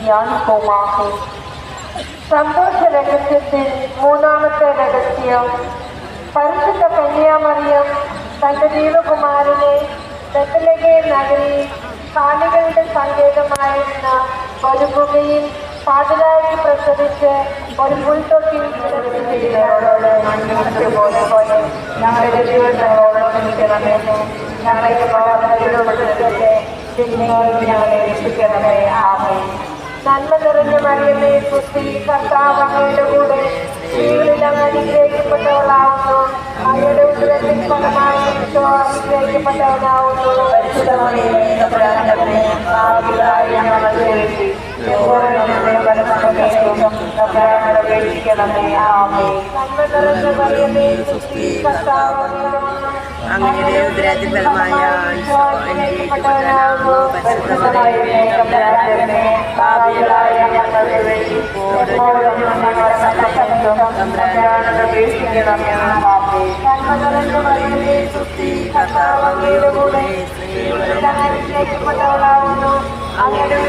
தியானிப்போமாக. சந்தோஷ ரகசியத்தின் மூணாமത്തെ രഹസ്യം, പരിശുദ്ധ കന്യാമറിയം തന്റെ ദൈവകുമാരനെ ബെത്ലഹേം നഗരിയിൽ കാലികളുടെ സങ്കേതമായിരുന്ന ഒരു ഗുഹയിൽ പാതിരായ്ക്ക് പ്രസവിച്ച് ഒരു പുൽത്തൊട്ടിൽ പോലെ ഞങ്ങളുടെ ജീവിതങ്ങളോട് ക്ഷമിക്കണമെന്നും ഞങ്ങളെ ഞങ്ങളെ രക്ഷിക്കണമേ. ആമേൻ. നന്മ നിറഞ്ഞ മറിയമേ, സുസ്തി, കർത്താവ് അങ്ങയുടെ കൂടെ സ്ത്രീകളിൽ അങ്ങ് അനുഗ്രഹിക്കപ്പെട്ടവളാവുന്നു. അങ്ങയുടെ ഉദരത്തിൻ ഫലമായി ഈശോ അനുഗ്രഹിക്കപ്പെട്ടവനാവുന്നു. നന്മ നിറഞ്ഞ മറിയമേ, സുസ്തി, കർത്താവ് അങ്ങയുടെ ഉദരത്തിൻ ഫലമായ ഈശോ അനുഗ്രഹിക്കപ്പെട്ടവനാവുന്നു. അങ്ങയുടെ